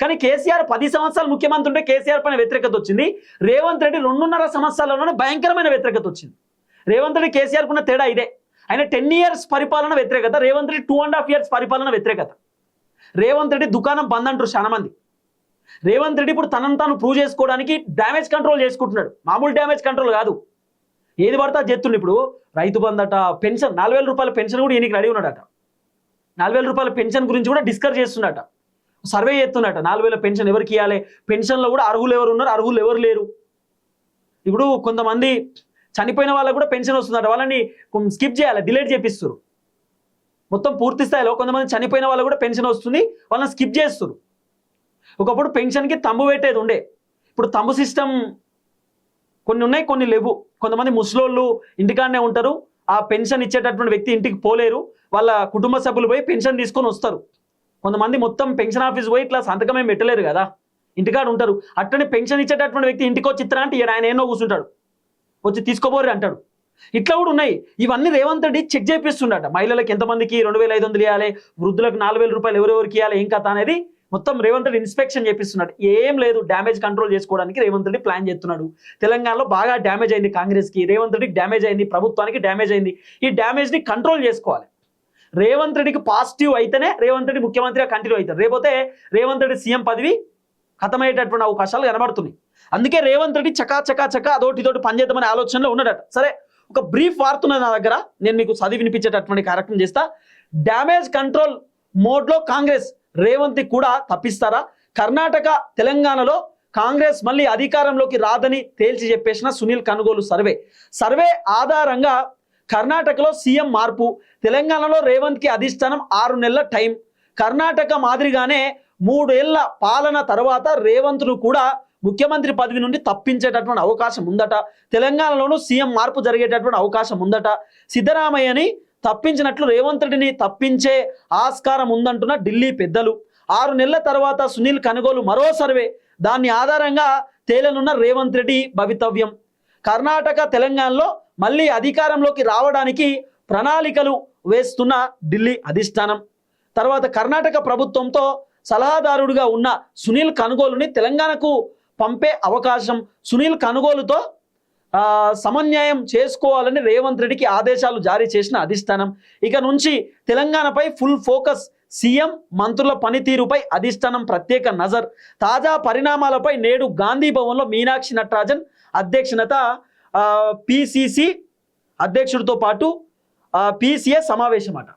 కానీ కేసీఆర్ 10 సంవత్సరాలు ముఖ్యమంత్రి ఉంటే కేసీఆర్ పైన వ్యతిరేకత వచ్చింది. రేవంత్ రెడ్డి 2.5 సంవత్సరాల్లోనే భయంకరమైన వ్యతిరేకత వచ్చింది. రేవంత్ రెడ్డి కేసీఆర్ కున్న తేడా ఇదే. ఆయన 10 years పరిపాలన వ్యతిరేకత, రేవంత్ రెడ్డి 2.5 years పరిపాలన వ్యతిరేకత. రేవంత్ రెడ్డి దుకాణం బంద్ అంటారు చాలా మంది. రేవంత్ రెడ్డి ఇప్పుడు తనను తాను ప్రూవ్ చేసుకోవడానికి డ్యామేజ్ కంట్రోల్ చేసుకుంటున్నాడు. మామూలు డ్యామేజ్ కంట్రోల్ కాదు, ఏది పడతా చేస్తుండే. ఇప్పుడు రైతు బంధట, పెన్షన్ 4,000 రూపాయల పెన్షన్ కూడా ఈయనకి రెడీ ఉన్నాడట. 4,000 రూపాయల పెన్షన్ గురించి కూడా డిస్కస్ చేస్తున్నట, సర్వే చేస్తున్నట. 4,000 పెన్షన్ ఎవరికి ఇవ్వాలి, పెన్షన్లో కూడా అర్హులు ఎవరు ఉన్నారు, అర్హులు ఎవరు లేరు. ఇప్పుడు కొంతమంది చనిపోయిన వాళ్ళకు కూడా పెన్షన్ వస్తుందట, వాళ్ళని స్కిప్ చేయాలి, డిలీట్ చేపిస్తారు. మొత్తం పూర్తి స్థాయిలో కొంతమంది చనిపోయిన వాళ్ళకు కూడా పెన్షన్ వస్తుంది, వాళ్ళని స్కిప్ చేస్తారు. ఒకప్పుడు పెన్షన్కి తంబు పెట్టేది ఉండే, ఇప్పుడు తంబు సిస్టమ్ కొన్ని ఉన్నాయి, కొన్ని లేవు. కొంతమంది ముసలోళ్ళు ఇంటికాడనే ఉంటారు, ఆ పెన్షన్ ఇచ్చేటటువంటి వ్యక్తి ఇంటికి పోలేరు, వాళ్ళ కుటుంబ సభ్యులు పోయి పెన్షన్ తీసుకొని వస్తారు. కొంతమంది మొత్తం పెన్షన్ ఆఫీస్ పోయి ఇట్లా సంతకమే పెట్టలేరు కదా, ఇంటికాడ ఉంటారు. అట్లనే పెన్షన్ ఇచ్చేటటువంటి వ్యక్తి ఇంటికి వచ్చి ఇస్తారా అంటే ఆయన ఎన్నో కూర్చుంటాడు, వచ్చి తీసుకోబోరు అంటాడు. ఇట్లా కూడా ఉన్నాయి. ఇవన్నీ రేవంత్ రెడ్డి చెక్ చేపిస్తుండట. మహిళలకు ఎంతమందికి 2,500 ఇవ్వాలి, వృద్ధులకు 4,000 రూపాయలు ఎవరెవరికి ఇవ్వాలి, ఏం కథ అనేది మొత్తం రేవంత్ రెడ్డి ఇన్స్పెక్షన్ చేపిస్తున్నాడు. ఏం లేదు, డ్యామేజ్ కంట్రోల్ చేసుకోవడానికి రేవంత్ రెడ్డి ప్లాన్ చేస్తున్నాడు. తెలంగాణలో బాగా డ్యామేజ్ అయింది కాంగ్రెస్కి, రేవంత్ రెడ్డికి డ్యామేజ్ అయింది, ప్రభుత్వానికి డ్యామేజ్ అయింది. ఈ డ్యామేజ్ని కంట్రోల్ చేసుకోవాలి. రేవంత్ రెడ్డికి పాజిటివ్ అయితేనే రేవంత్ రెడ్డి ముఖ్యమంత్రిగా కంటిన్యూ అవుతారు. రేపోతే రేవంత్ రెడ్డి సీఎం పదవి ఖతమయ్యేటటువంటి అవకాశాలు కనబడుతున్నాయి. అందుకే రేవంత్ రెడ్డి చకా అదోటి ఇదోటి పనిచేద్దామనే ఆలోచనలో ఉన్నాడట. సరే, ఒక బ్రీఫ్ వార్తున్నది నా దగ్గర, నేను మీకు చదివి వినిపించేటటువంటి కార్యక్రమం చేస్తా. డ్యామేజ్ కంట్రోల్ మోడ్లో కాంగ్రెస్ రేవంత్ కూడా తప్పిస్తారా? కర్ణాటక తెలంగాణలో కాంగ్రెస్ మళ్ళీ అధికారంలోకి రాదని తేల్చి చెప్పేసిన సునీల్ కనుగోలు సర్వే ఆధారంగా కర్ణాటకలో సీఎం మార్పు, తెలంగాణలో రేవంత్కి అధిష్టానం 6 నెలల టైం. కర్ణాటక మాదిరిగానే 3 ఏళ్ల పాలన తర్వాత రేవంత్ను కూడా ముఖ్యమంత్రి పదవి నుండి తప్పించేటటువంటి అవకాశం ఉందట. తెలంగాణలోనూ సీఎం మార్పు జరిగేటటువంటి అవకాశం ఉందట. సిద్ధరామయ్యని తప్పించినట్లు రేవంత్ రెడ్డిని తప్పించే ఆస్కారం ఉందంటున్న ఢిల్లీ పెద్దలు. 6 నెలల తర్వాత సునీల్ కనుగోలు మరో సర్వే, దాన్ని ఆధారంగా తేలనున్న రేవంత్ రెడ్డి భవితవ్యం. కర్ణాటక తెలంగాణలో మళ్ళీ అధికారంలోకి రావడానికి ప్రణాళికలు వేస్తున్న ఢిల్లీ అధిష్టానం. తర్వాత కర్ణాటక ప్రభుత్వంతో సలహాదారుడిగా ఉన్న సునీల్ కనుగోలుని తెలంగాణకు పంపే అవకాశం. సునీల్ కనుగోలుతో సమన్వయం చేసుకోవాలని రేవంత్ రెడ్డికి ఆదేశాలు జారీ చేసిన అధిష్టానం. ఇక నుంచి తెలంగాణపై ఫుల్ ఫోకస్. సీఎం మంత్రుల పనితీరుపై అధిష్టానం ప్రత్యేక నజర్. తాజా పరిణామాలపై నేడు గాంధీ భవన్లో మీనాక్షి నటరాజన్ అధ్యక్షత పిసిసి అధ్యక్షుడితో పాటు పిసిఏ సమావేశం అట.